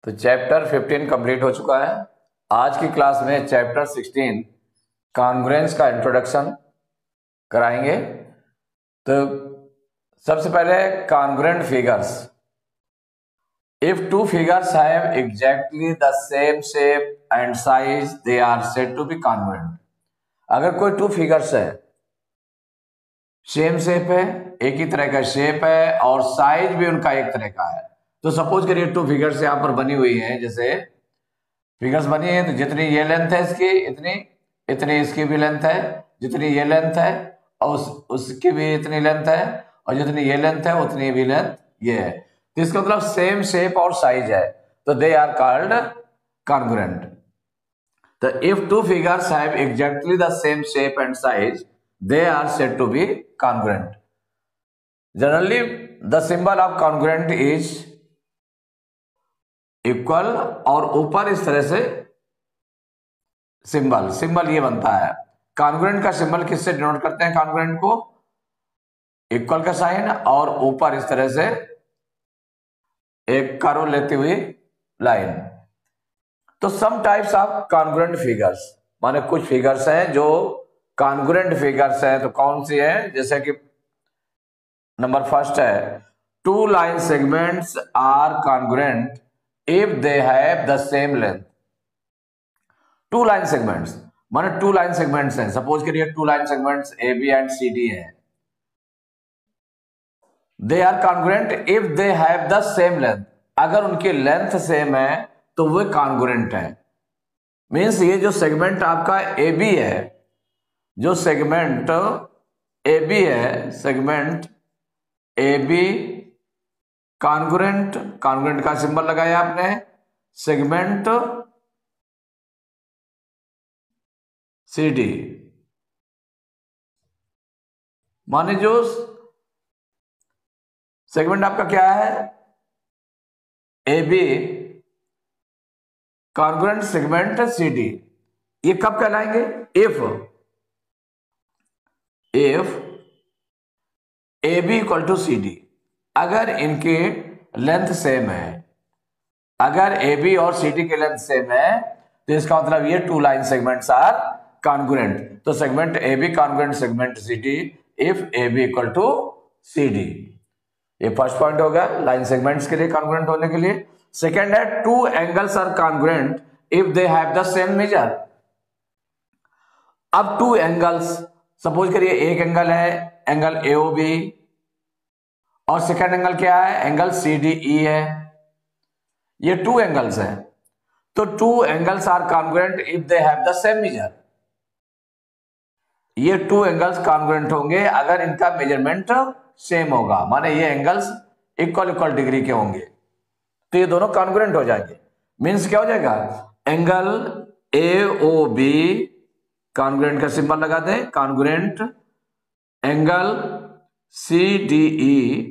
तो chapter 15 complete हो चुका है। आज की क्लास में चैप्टर 16 कॉन्ग्रुएंस का इंट्रोडक्शन कराएंगे। तो सबसे पहले congruent figures. If two figures have exactly the same shape and size they are said to be congruent. अगर कोई टू फिगर्स है, सेम शेप है, एक ही तरह का शेप है और साइज भी उनका एक तरह का है, तो सपोज करिए टू फिगर्स यहाँ पर बनी हुई है, जैसे फिगर्स बनी है तो जितनी ये लेंथ है इसकी इतनी इतनी इसकी भी लेंथ है, जितनी ये लेंथ है और उसकी भी इतनी लेंथ है और जितनी ये लेंथ है उतनी भी लेंथ ये है, तो इसका मतलब सेम शेप और साइज है, तो दे आर कॉल्ड कॉन्ग्रुएंट। तो if two figures have exactly the same shape and size they are said to be congruent. Generally the symbol of congruent is equal और ऊपर इस तरह से सिंबल ये बनता है। कॉन्ग्रुएंट का सिंबल किससे डिनोट करते हैं? कॉन्ग्रुएंट को इक्वल का साइन और ऊपर इस तरह से एक कर्व लेती हुई लाइन। तो some types of congruent figures, माने कुछ फिगर्स हैं जो कॉन्ग्रुएंट फिगर्स हैं। तो कौन सी है? जैसे कि नंबर फर्स्ट है, two line segments are congruent if they have the same length। Two line segments माने टू लाइन सेगमेंट्स हैं, सपोज करिए two line segments A B and C D हैं, they are congruent if they have the same length. अगर उनकी length same है तो वो congruent है। मींस ये जो सेगमेंट आपका ए बी है, जो सेगमेंट ए बी है, segment A B congruent, congruent का सिंबल लगाया आपने, सेगमेंट सी डी, माने जो सेगमेंट आपका क्या है A B congruent segment C D, ये कब कहलाएंगे? If A B equal to C D, अगर इनकी लेंथ सेम है। अगर ए बी और सी डी की लेंथ सेम है तो इसका मतलब ये two line segments are congruent. तो segment A B congruent segment C D if A B equal to C D, ये फर्स्ट पॉइंट होगा लाइन सेगमेंट्स के लिए कॉन्ग्रुएंट होने के लिए। सेकेंड है, two angles are congruent if they have the same measure. अब टू एंगल्स, सपोज करिए एक एंगल है एंगल ए ओ बी और सेकेंड एंगल क्या है? एंगल सी डी ई है। ये टू एंगल्स हैं, तो two angles are congruent if they have the same measure. ये टू एंगल्स कॉन्ग्रुएंट होंगे अगर इनका मेजरमेंट सेम होगा, माने ये एंगल्स इक्वल डिग्री के होंगे, तो ये दोनों कॉन्ग्रुएंट हो जाएंगे। मींस क्या हो जाएगा? Angle A O B, congruent का सिंबल लगा दें, congruent angle C D E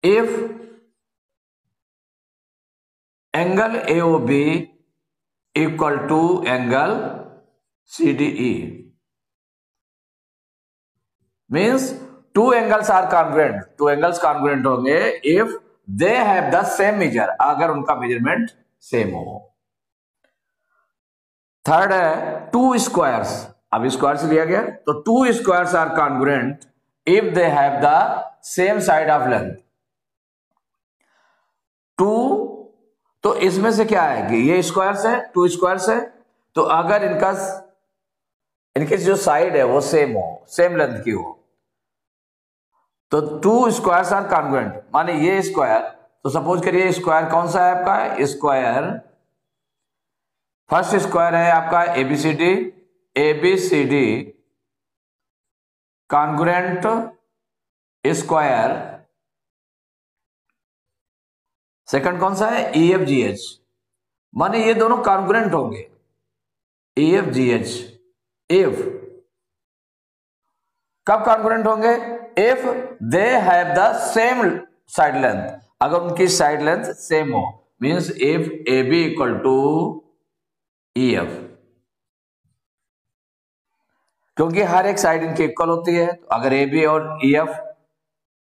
if angle AOB equal to angle CDE, means two angles are congruent, two angles congruent होंगे if they have the same measure, अगर उनका measurement same हो। Third है two squares, अब squares लिया गया तो two squares are congruent if they have the same side of length. Two, तो इसमें से क्या है कि ये स्क्वायर्स है, टू स्क्वायर्स है, तो अगर इनके जो साइड है वो सेम हो, सेम लेंथ की हो, तो टू स्क्वायर्स आर कॉन्ग्रुएंट। माने ये स्क्वायर, तो सपोज करिए स्क्वायर कौन सा है आपका? स्क्वायर, फर्स्ट स्क्वायर है आपका A B C D congruent square. Second कौन सा है? ई एफ जी एच, माने ये दोनों कॉन्ग्रुएंट होंगे। E F G H if, कब कॉन्ग्रुएंट होंगे? If they have the same side length, अगर उनकी साइड लेंथ सेम हो, means if A B equal to E F, क्योंकि हर एक साइड इनकी इक्वल होती है। तो अगर ए बी और ई एफ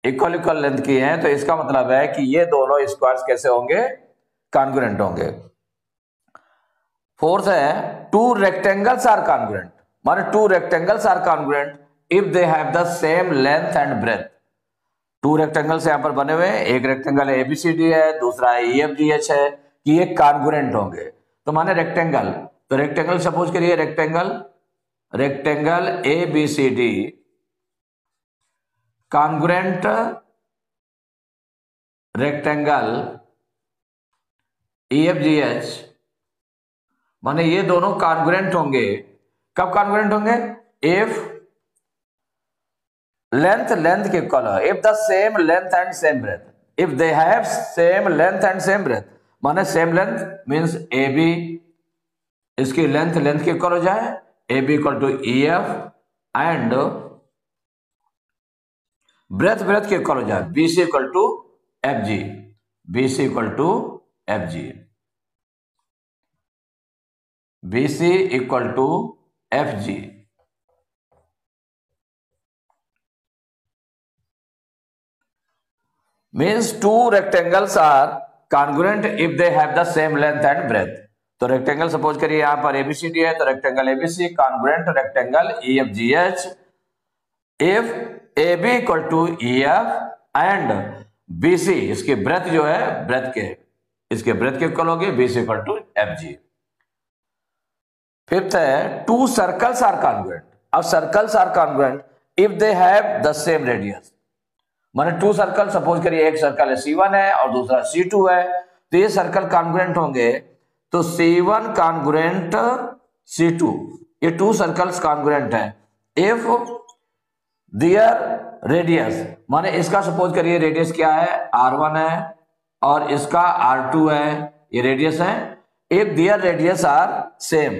इक्वल लेंथ की हैं तो इसका मतलब है कि ये दोनों स्क्वायर्स कैसे होंगे? कॉन्ग्रुएंट होंगे। फोर्थ है टू रेक्टेंगल्स आर कॉन्ग्रुएंट, माने two rectangles are congruent if they have the same length and breadth. Two rectangles यहां पर बने हुए हैं, एक रेक्टेंगल ABCD है, दूसरा EFGH है, कि ये कॉन्ग्रुएंट होंगे। तो माने रेक्टेंगल, तो रेक्टेंगल सपोज करिए rectangle ABCD congruent rectangle EFGH, माने ये दोनों कॉन्ग्रुएंट होंगे। कब कॉन्ग्रुएंट होंगे? इफ लेंथ के इक्वल है, if the same length and same breadth, if they have same length and same breadth, माने सेम लेंथ मींस AB इसकी लेंथ के इक्वल हो जाए, AB equal to EF and breadth के equal हो जाए, BC equal to FG, BC equal to FG, BC equal to FG। means two rectangles are congruent if they have the same length and breadth। तो rectangle suppose करिए यहां पर ABCD है, तो rectangle ABC congruent rectangle EFGH if AB equal to EF and BC इसकी breadth जो है इसके ब्रेथ के इक्वल होगी, BC equal to FG। Fifth है टू सर्कल्स आर कॉन्ग्रुएंट। अब circles are congruent if they have the same radius, माने two circle suppose करिए एक सर्कल है C1 है और दूसरा C2 है, तो ये सर्कल कॉन्ग्रुएंट होंगे। तो C1 कॉन्ग्रुएंट C2, ये टू सर्कल्स कॉन्ग्रुएंट है इफ देयर रेडियस, माने इसका सपोज करिए रेडियस क्या है R1 है और इसका R2 है, ये रेडियस है। If their radius are same,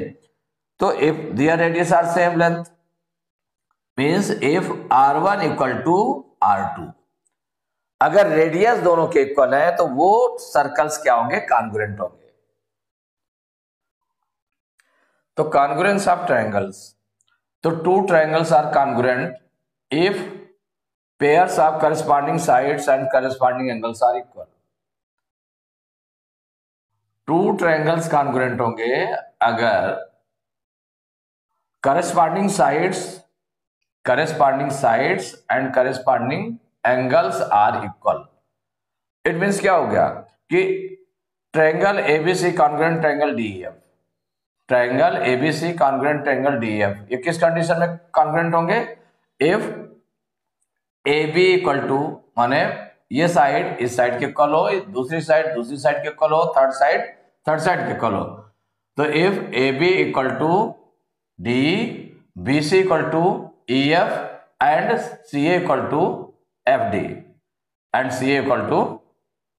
तो if their radius are same length means if R1 equal to R2, अगर रेडियस दोनों के इक्वल है तो वो सर्कल्स क्या होंगे? कॉन्ग्रुएंट होंगे। तो कॉन्ग्रुएंस ऑफ ट्रायंगल्स, तो two triangles are congruent if pairs of corresponding sides and corresponding angles are equal. Two triangles congruent होंगे अगर corresponding sides and corresponding angles are equal. It means क्या हो गया कि triangle ABC congruent triangle DEF, triangle ABC congruent triangle DEF, ये किस condition में congruent होंगे? इफ AB इक्वल टू, माने ये साइड इस साइड के इक्वल हो, दूसरी साइड के इक्वल हो, थर्ड साइड के इक्वल हो। तो if AB equal to D, BC equal to EF and CA equal to FD and CA equal to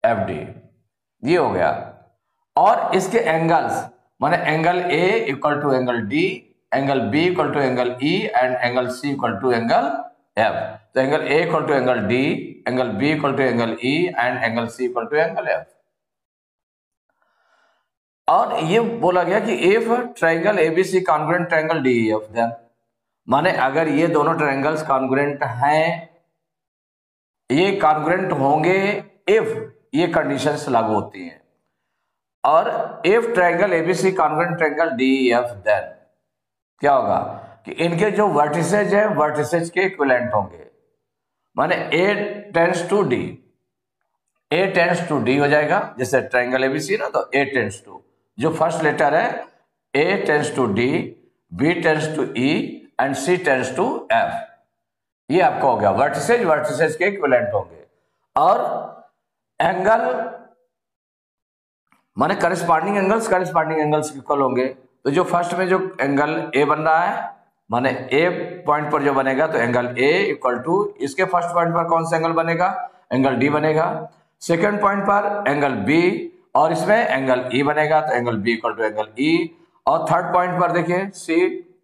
FD, ये हो गया। और इसके एंगल्स, माने angle A equal to angle D, angle B equal to angle E and angle C equal to angle F। तो angle A equal to angle D, angle B equal to angle E and angle C equal to angle F। और ये बोला गया कि if triangle ABC congruent triangle DEF, then माने अगर ये दोनों ट्रायंगल्स कॉन्ग्रुएंट हैं, ये कॉन्ग्रुएंट होंगे इफ ये कंडीशंस लागू होती हैं। और if triangle ABC congruent triangle DEF, then क्या होगा कि इनके जो वर्टिसेज है वर्टिसेज के इक्विवेलेंट होंगे, माने A टेंड्स टू D हो जाएगा। जैसे ट्रायंगल ABC ना, तो A टेंड्स टू, जो फर्स्ट लेटर है A tends to D, B tends to E and C tends to F, ये आपका हो गया वर्टिसेज के इक्विवेलेंट होंगे। और एंगल माने करस्पॉन्डिंग एंगल्स इक्वल होंगे। तो जो फर्स्ट में जो एंगल A बन रहा है, माने A पॉइंट पर जो बनेगा, तो एंगल A इक्वल टू इसके फर्स्ट पॉइंट पर कौन सा एंगल बनेगा? एंगल D बनेगा। सेकंड पॉइंट पर एंगल B और इसमें एंगल E बनेगा, तो angle B equal to angle E। और थर्ड पॉइंट पर देखिए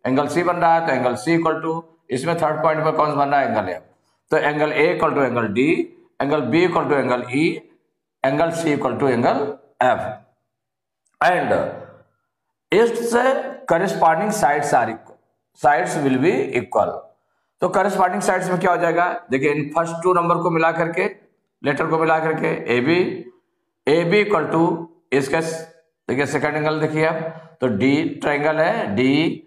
एंगल C बन रहा है, तो एंगल C इक्वल टू इसमें थर्ड पॉइंट पर कौन सा बन रहा है? Angle F। तो angle A equal to angle D, angle B equal to angle E, angle C equal to angle F and its corresponding sides will be equal. तो corresponding sides में क्या हो जाएगा? देखिए इन फर्स्ट टू नंबर को मिला करके, letter को मिला करके AB इक्वल टू इसका देखिए सेकंड एंगल देखिए आप, तो डी ट्रायंगल है डी,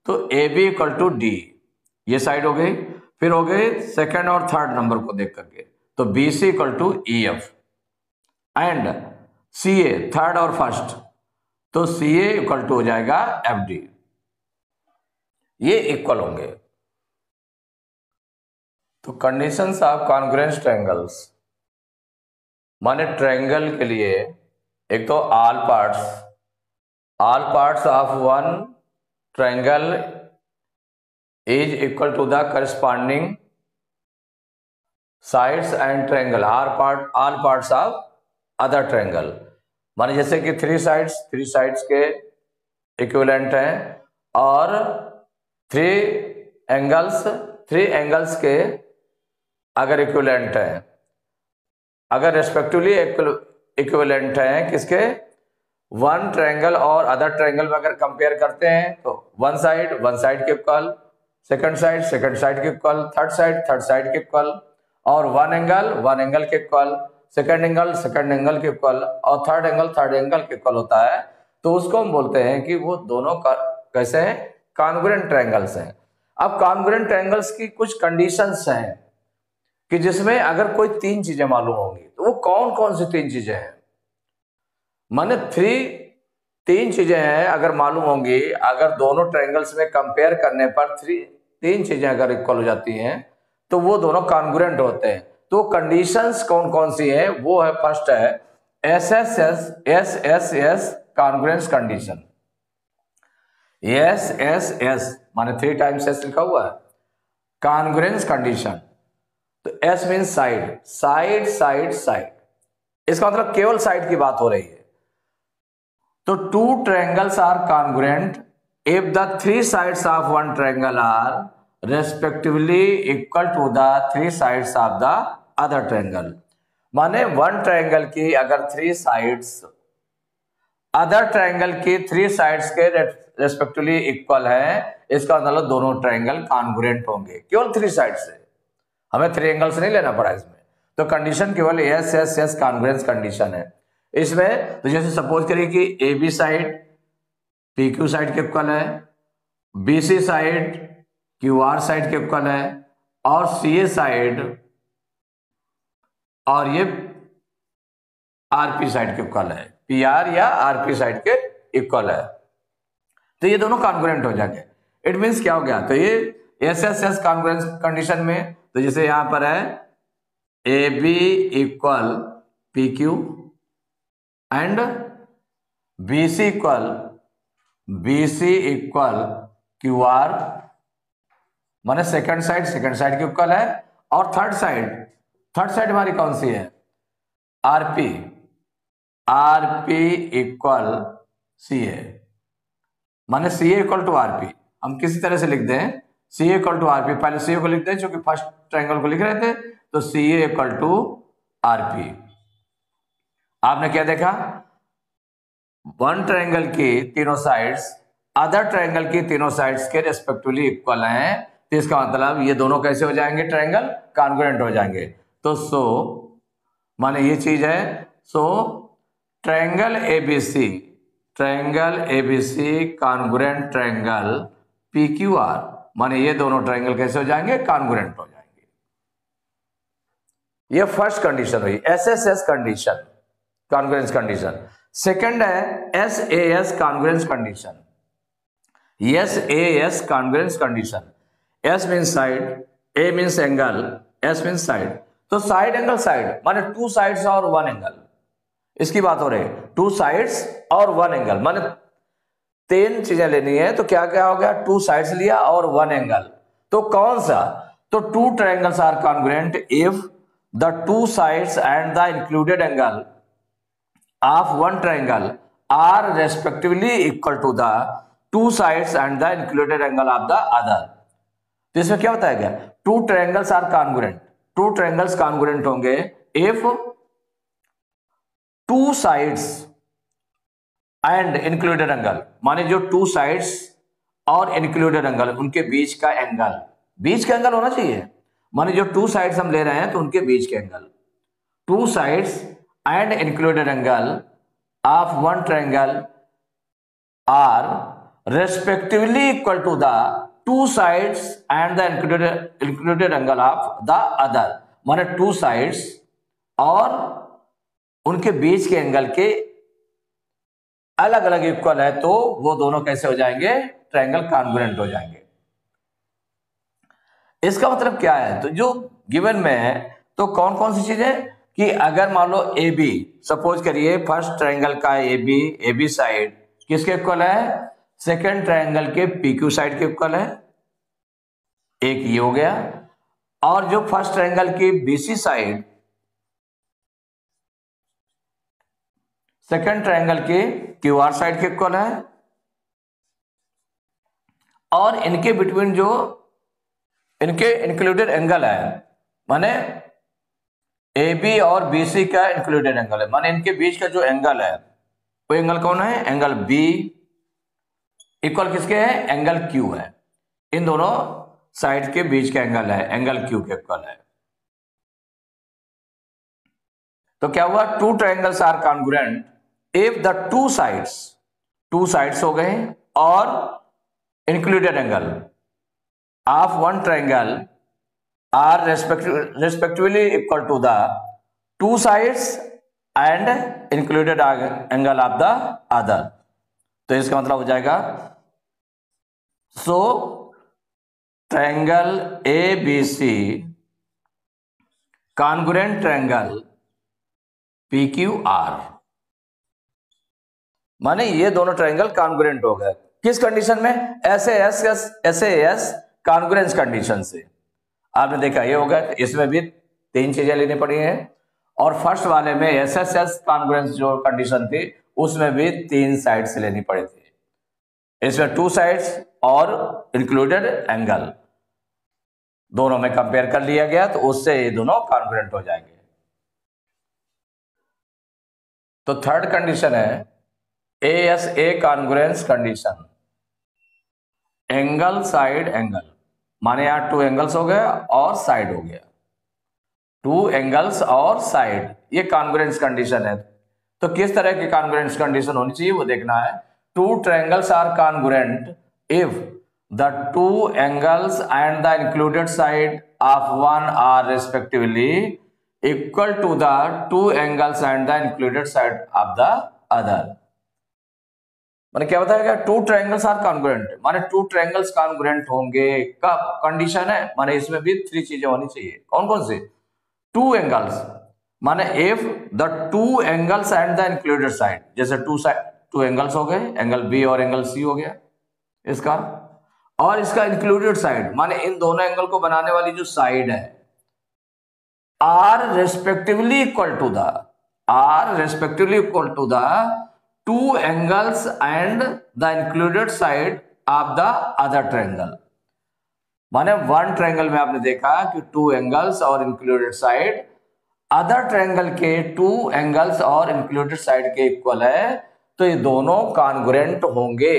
तो A B equal to D, ये साइड हो गई। फिर हो गई सेकंड और थर्ड नंबर को देख करके, तो B C equal to E F, and C A third और फर्स्ट, तो सी ए इक्वल टू हो जाएगा एफ डी, ये इक्वल होंगे। तो कंडीशंस ऑफ कॉन्ग्रुएंस ट्रायंगल्स, माने ट्रायंगल के लिए एक तो all parts of one triangle is equal to the corresponding sides and triangle all parts of other triangle, माने जैसे कि थ्री साइड्स के इक्विवेलेंट हैं, और थ्री एंगल्स के अगर इक्विवेलेंट हैं, अगर रेस्पेक्टिवली इक्विवेलेंट हैं किसके, वन ट्रायंगल और अदर ट्रायंगल में अगर कंपेयर करते हैं तो वन साइड के इक्वल, सेकंड साइड के इक्वल, थर्ड साइड के इक्वल, और वन एंगल के इक्वल, सेकंड एंगल के इक्वल, और थर्ड एंगल के इक्वल होता है, तो उसको हम बोलते हैं कि वो दोनों कैसे हैं, कॉन्ग्रुएंट ट्रायंगल्स हैं। अब कॉन्ग्रुएंट ट्रायंगल्स की कुछ कंडीशंस हैं कि जिसमें अगर कोई तीन चीजें मालूम होंगी, तो वो कौन कौन सी तीन चीजें हैं, माने तीन चीजें हैं अगर मालूम होंगी, अगर दोनों ट्रायंगल्स में कंपेयर करने पर तीन चीजें अगर इक्वल हो जाती हैं, तो वो दोनों कॉन्ग्रुएंट होते हैं। तो कंडीशंस कौन कौन सी हैं, वो है, फर्स्ट है एस कॉन्ग्रुएंस कंडीशन, एस माने 3 टाइम्स एस लिखा हुआ है, कॉन्ग्रुएंस कंडीशन। तो एस मीन साइड, इसका मतलब केवल साइड की बात हो रही है। तो two triangles are congruent if the three sides of one triangle are respectively equal to the three sides of the other triangle, माने वन ट्रायंगल की अगर थ्री साइड्स अदर ट्रायंगल की थ्री साइड्स के रेस्पेक्टिवली इक्वल है, इसका मतलब दोनों triangle congruent होंगे, केवल थ्री साइड से, हमें थ्री एंगल्स नहीं लेना पड़ा इसमें। तो कंडीशन केवल एस कॉन्ग्रुएंस कंडीशन है इसमें। तो जैसे सपोज करिए कि A B side P Q side के इक्वल है, B C side Q R side के इक्वल है, और सी ए साइड और ये आर पी साइड के इक्वल है, पी आर या आर पी साइड के इक्वल है, तो ये दोनों कॉन्ग्रुएंट हो जाएंगे। इट मीन्स क्या हो गया, तो ये एस कॉन्ग्रुएंस कंडीशन में, तो जैसे यहां पर है A B equal P Q and B C equal Q R, माने सेकंड साइड के इक्वल है, और थर्ड साइड हमारी कौन सी है, आरपी इक्वल सी ए, माने सी ए इक्वल टू आरपी। हम किसी तरह से लिख दें सी ए इक्वल टू आरपी, पहले सी ए को लिख दें क्योंकि फर्स्ट ट्रायंगल को लिख रहे थे, तो C A equal to RP. आपने क्या देखा, वन ट्रायंगल की तीनों साइड्स अदर ट्रायंगल की तीनों साइड्स के रेस्पेक्टिवली इक्वल हैं, तो इसका मतलब ये दोनों कैसे हो जाएंगे, ट्रायंगल कॉन्ग्रुएंट हो जाएंगे। तो सो माने ये चीज है, so triangle ABC congruent triangle P Q R, माने ये दोनों ट्रायंगल कैसे हो जाएंगे, कॉन्ग्रुएंट हो जाएंगे। ये फर्स्ट कंडीशन हुई S condition, congruence condition. Second है S congruence condition, S congruence condition. S means side, A means angle, S means side. तो साइड एंगल साइड माने टू साइड्स और वन एंगल, इसकी बात हो रही है, टू साइड्स और वन एंगल, माने तीन चीजें लेनी है, तो क्या क्या हो गया, टू साइड्स लिया और वन एंगल। तो कौन सा, तो two triangles are congruent if the two sides and the included angle of one triangle are respectively equal to the two sides and the included angle of the other. तो इसमें क्या बताया गया, two triangles are congruent, two triangles congruent होंगे if two sides and included angle, माने जो two sides और included angle उनके बीच का एंगल होना चाहिए, माने जो टू साइड्स हम ले रहे हैं तो उनके बीच के angle, two sides and included angle of one triangle are respectively equal to the two sides and the included angle of the other, माने टू साइड्स और उनके बीच के एंगल के अलग अलग इक्वल है, तो वो दोनों कैसे हो जाएंगे? ट्रायंगल कॉन्ग्रुएंट हो जाएंगे। इसका मतलब क्या है? तो जो गिवन में है तो कौन कौन सी चीजें कि अगर मान लो ए बी, सपोज करिए फर्स्ट ट्रायंगल का ए बी साइड किसके इक्वल है? सेकेंड ट्रायंगल के पी क्यू साइड के इक्वल है, एक ये हो गया। और जो फर्स्ट ट्रायंगल की बीसी साइड सेकेंड ट्रायंगल के क्यू आर साइड के इक्वल है, और इनके बिटवीन जो इनके इंक्लूडेड एंगल है, माने ए बी और बी सी का इंक्लूडेड एंगल है, माने इनके बीच का जो एंगल है वो एंगल कौन है? एंगल बी इक्वल किसके है? एंगल क्यू है। इन दोनों साइड के बीच का एंगल है, एंगल क्यू के इक्वल है। तो क्या हुआ? Two triangles are congruent if the two sides हो गए और included angle of one triangle are respectively equal to the two sides and included angle of the other. तो इसका मतलब हो जाएगा, so triangle A B C congruent triangle P Q R, माने ये दोनों ट्रायंगल कॉन्ग्रुएंट हो गए। किस कंडीशन में? एस कॉन्ग्रुएंस कंडीशन से। आपने देखा ये हो गया, तो इसमें भी तीन चीजें लेनी पड़ी हैं, और फर्स्ट वाले में एस कॉन्ग्रुएंस जो कंडीशन थी उसमें भी तीन साइड से लेनी पड़ी थी। इसमें टू साइड्स और इंक्लूडेड एंगल दोनों में कंपेयर कर लिया गया, तो उससे ये दोनों कॉन्ग्रुएंट हो जाएंगे। तो थर्ड कंडीशन है A congruence condition, angle side angle, माने यार टू एंगल्स हो गया और साइड हो गया, टू एंगल्स और साइड, ये कॉन्ग्रुएंस कंडीशन है। तो किस तरह की कॉन्ग्रुएंस कंडीशन होनी चाहिए वो देखना है। Two triangles are congruent if the two angles and the included side of one are respectively equal to the two angles and the included side of the other. माने क्या बताएगा? टू ट्रायंगल्स आर कॉन्ग्रुएंट, माने two triangles congruent होंगे। कब? Condition है, माने इसमें भी थ्री चीजें होनी चाहिए। कौन कौन सी? टू एंगल्स, माने if the two angles and the included side, जैसे टू एंगल्स हो गए, एंगल बी और एंगल सी हो गया इसका, और इसका इंक्लूडेड साइड माने इन दोनों एंगल को बनाने वाली जो साइड है are respectively equal to the two angles and the included side of the other triangle. माने वन ट्रायंगल में आपने देखा कि टू एंगल्स और इंक्लूडेड साइड अदर ट्रायंगल के टू एंगल्स और इंक्लूडेड साइड के इक्वल है, तो ये दोनों कॉन्ग्रुएंट होंगे।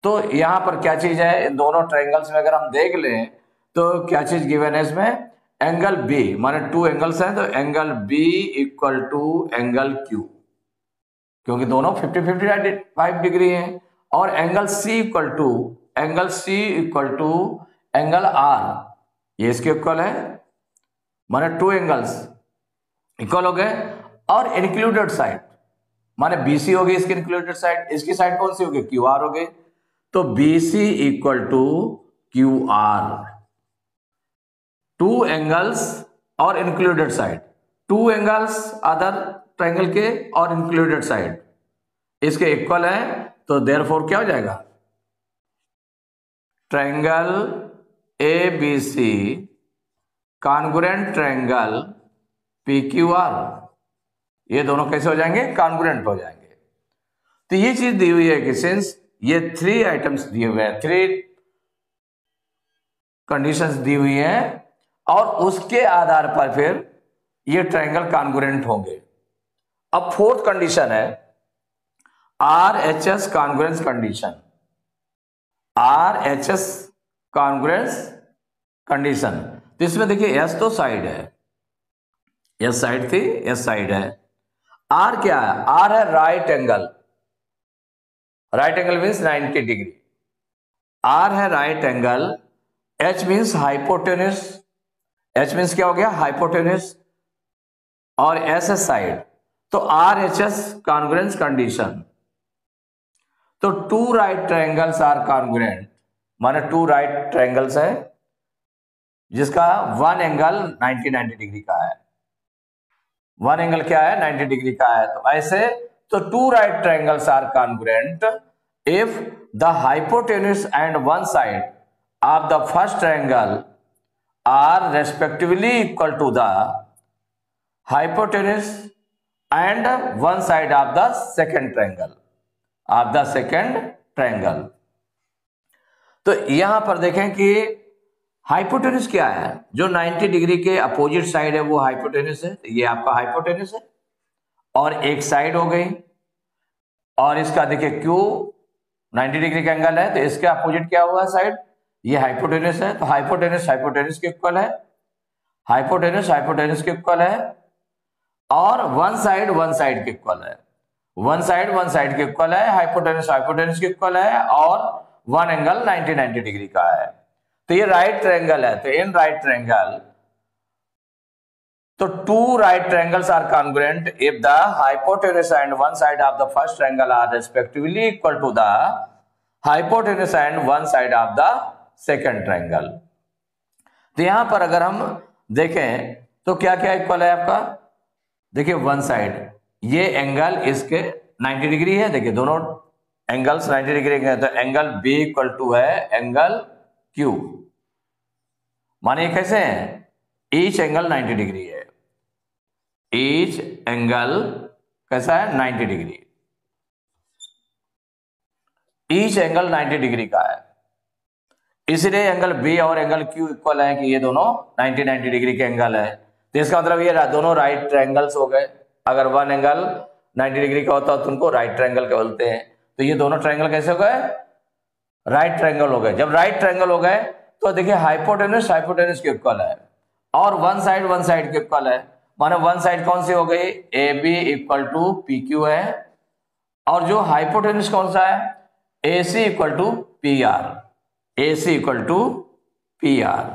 तो यहां पर क्या चीज है? इन दोनों ट्रायंगल्स में अगर हम देख लें तो क्या चीज गिवन है इसमें? एंगल बी, माने टू एंगल्स हैं तो angle B equal to angle Q, क्योंकि दोनों 50-55 डिग्री हैं, और angle C equal to angle R, ये इसके इक्वल है, माने टू एंगल्स इक्वल हो गए। और इंक्लूडेड साइड माने बीसी हो गई इसकी इंक्लूडेड साइड, इसकी साइड कौन सी हो गई? क्यू आर हो गई, तो BC equal to Q R. Two angles और included side, two angles other triangle के और इंक्लूडेड साइड इसके इक्वल है, तो देयरफॉर क्या हो जाएगा? Triangle A B C congruent triangle P Q R, ये दोनों कैसे हो जाएंगे? कॉन्ग्रुएंट हो जाएंगे। तो ये चीज दी हुई है कि सिंस ये थ्री आइटम्स दिए हुए हैं, थ्री कंडीशंस दी हुई हैं, और उसके आधार पर फिर ये ट्रायंगल कॉन्ग्रुएंट होंगे। अब फोर्थ कंडीशन है RHS congruence condition, RHS congruence condition. तो इसमें देखिए S तो साइड है, S साइड थी, S साइड है, आर क्या है? आर है right angle. Right angle means 90 degree. R है right angle. H means hypotenuse. H means क्या हो गया? हाइपोटेन्यूस। और एस है साइड। तो R H S congruence condition. तो two right triangles are congruent, माने टू राइट ट्रायंगल्स है जिसका वन एंगल 90 डिग्री का है। वन एंगल क्या है? 90 डिग्री का है। तो ऐसे तो two right triangles are congruent if the hypotenuse and one side of the first triangle are respectively equal to the hypotenuse and one side of the second triangle. तो यहां पर देखें कि हाइपोटेन्यूस क्या है? जो 90 डिग्री के अपोजिट साइड है वो हाइपोटेन्यूस है। ये आपका हाइपोटेन्यूस है और एक साइड हो गई। और इसका देखिए क्यू 90 डिग्री का एंगल है तो इसके अपोजिट क्या हुआ साइड? ये हाइपोटेन्यूस है। तो हाइपोटेन्यूस के इक्वल है, हाइपोटेन्यूस के इक्वल है। और वन साइड के इक्वल है, वन साइड के इक्वल है। हाइपोटेन्यूस के इक्वल है और वन एंगल 90 डिग्री का है। तो ये राइट ट्रायंगल है। तो इन राइट ट्रायंगल, तो two right triangles are congruent if the hypotenuse and one side of the first triangle are respectively equal to the hypotenuse and one side of the second triangle. तो यहां पर अगर हम देखें तो क्या क्या इक्वल है आपका? देखिए वन साइड, ये एंगल इसके 90 डिग्री है। देखिए दोनों एंगल्स 90 डिग्री के हैं। तो एंगल बी इक्वल टू है एंगल क्यू। माने कैसे हैं? ईच एंगल 90 डिग्री है। ईच एंगल कैसा है? 90 डिग्री। ईच एंगल 90 डिग्री का है। इसलिए एंगल बी और एंगल क्यू इक्वल है कि ये दोनों 90 डिग्री के एंगल है। तो इसका मतलब ये दोनों राइट ट्रायंगल्स हो गए। अगर वन एंगल 90 डिग्री का होता है तो उनको राइट ट्रायंगल बोलते हैं। तो ये दोनों ट्रायंगल कैसे हो गए? राइट ट्रायंगल हो गए। जब राइट ट्रायंगल हो गए तो देखिए हाइपोटेन्यूस के इक्वल है और वन साइड के इक्वल है। माने वन साइड कौन सी हो गई? A B equal to P Q है। और जो हाइपोटेन्यूस कौन सा है? A C equal to P R. A C equal to P R,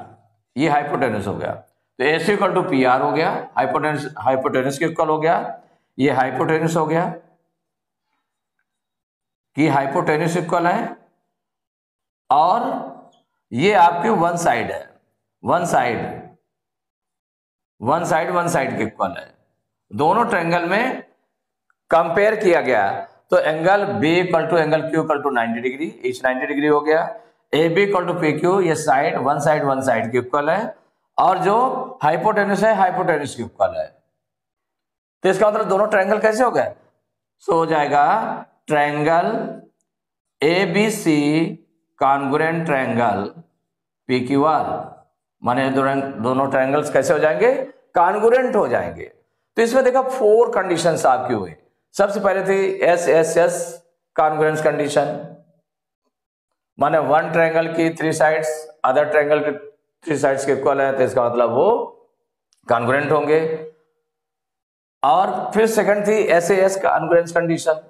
ये हाइपोटेन्यूस हो गया। तो A C equal to P R हो गया, हाइपोटेन्यूस के इक्वल हो गया। ये हाइपोटेन्यूस हो गया कि हाइपोटेन्यूस इक्वल है। और ये आपके वन साइड है, वन साइड के इक्वल है। दोनों ट्रायंगल में कंपेयर किया गया तो angle B equal to angle Q equal to 90 degree, each 90 degree हो गया। A B equal to P Q, ये साइड वन साइड के इक्वल है। और जो हाइपोटेन्यूस है हाइपोटेन्यूस के इक्वल है। तो इसका मतलब दोनों ट्रायंगल कैसे हो गए? सो हो जाएगा triangle A B C congruent triangle P Q R. माने दोनों ट्रायंगल्स कैसे हो जाएंगे? कॉन्ग्रुएंट हो जाएंगे। तो इसमें देखा 4 कंडीशंस आपकी हुई। सबसे पहले थी S S S congruence condition, माने वन ट्रायंगल की 3 साइड्स अदर ट्रायंगल के 3 साइड्स के इक्वल है तो इसका मतलब वो कॉन्ग्रुएंट होंगे। और फिर सेकंड थी S S congruence condition,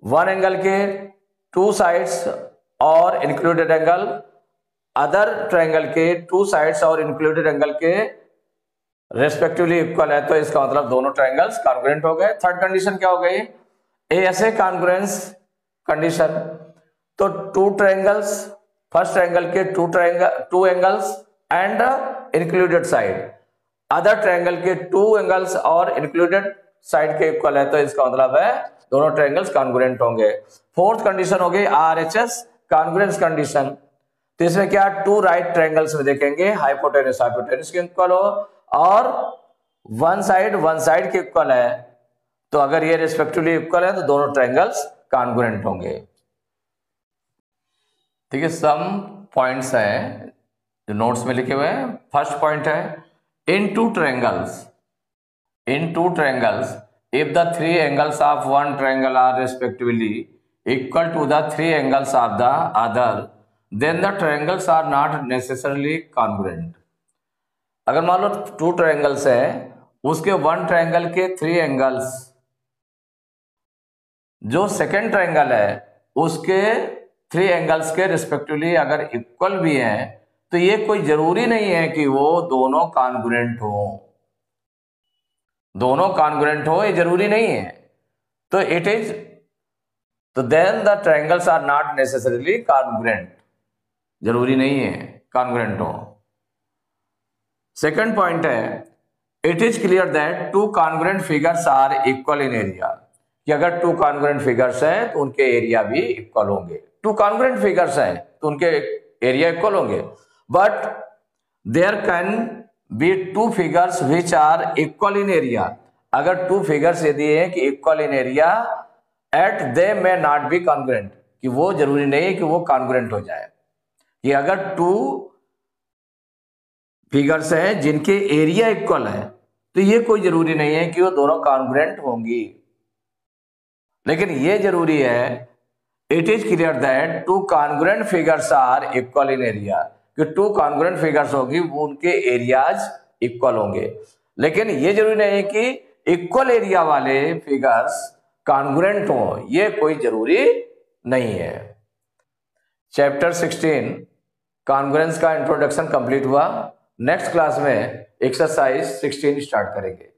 one angle के 2 साइड्स और इंक्लूडेड एंगल अदर ट्रायंगल के 2 साइड्स और इंक्लूडेड एंगल के रेस्पेक्टिवली इक्वल है तो इसका मतलब दोनों ट्रायंगल्स कॉन्ग्रुएंट हो गए। थर्ड कंडीशन क्या हो गई? ASA congruence condition. तो 2 ट्रायंगल्स, फर्स्ट ट्रायंगल के 2 angles and included side, other triangle के 2 एंगल्स और इंक्लूडेड साइड के इक्वल है तो इसका मतलब है दोनों ट्रायंगल्स कॉन्ग्रुएंट होंगे। फोर्थ कंडीशन हो गई आरएचएस कॉन्ग्रुएंस कंडीशन। तो इसमें क्या 2 राइट ट्रायंगल्स में देखेंगे हाइपोटेन्यूस के इक्वल हो और वन साइड के इक्वल है। तो अगर ये रिस्पेक्टिवली इक्वल है तो दोनों ट्रायंगल्स कॉन्ग्रुएंट होंगे। ठीक है, सम पॉइंट्स हैं जो नोट्स में लिखे हुए हैं। फर्स्ट पॉइंट है इन two triangles if the 3 angles of one triangle are respectively equal to the 3 angles of the other then the triangles are not necessarily congruent। अगर मान लो 2 ट्रायंगल्स हैं उसके वन ट्रायंगल के 3 एंगल्स जो सेकेंड ट्रायंगल है उसके 3 angles के respectively अगर इक्वल भी हैं तो ये कोई जरूरी नहीं है कि वो दोनों कॉन्ग्रुएंट हो। दोनों कॉन्ग्रुएंट हो ये जरूरी नहीं है। तो इट इज तो then the triangles are not necessarily congruent, जरूरी नहीं है कॉन्ग्रुएंट हो। सेकंड पॉइंट है it is clear that two congruent figures are equal in area, कि अगर 2 कॉन्ग्रुएंट फिगर्स हैं तो उनके एरिया भी इक्वल होंगे। 2 कॉन्ग्रुएंट फिगर्स हैं तो उनके एरिया इक्वल होंगे, but there can be 2 figures which are equal in area. अगर 2 फिगर्स यदि है कि equal in area at they may not be congruent, कि वो जरूरी नहीं है कि वो कॉन्ग्रुएंट हो जाए। कि अगर 2 फिगर्स हैं जिनके एरिया इक्वल है तो ये कोई जरूरी नहीं है कि वो दोनों कॉन्ग्रुएंट होंगी, लेकिन ये जरूरी है it is clear that 2 congruent figures are equal in area, कि 2 कॉन्ग्रुएंट फिगर्स होगी वो उनके एरियाज इक्वल होंगे। लेकिन ये जरूरी नहीं है कि इक्वल एरिया वाले फिगर्स कॉन्ग्रुएंट हो, ये कोई जरूरी नहीं है। चैप्टर 16 कॉन्ग्रुएंस का इंट्रोडक्शन कंप्लीट हुआ। नेक्स्ट क्लास में एक्सरसाइज 16 स्टार्ट करेंगे।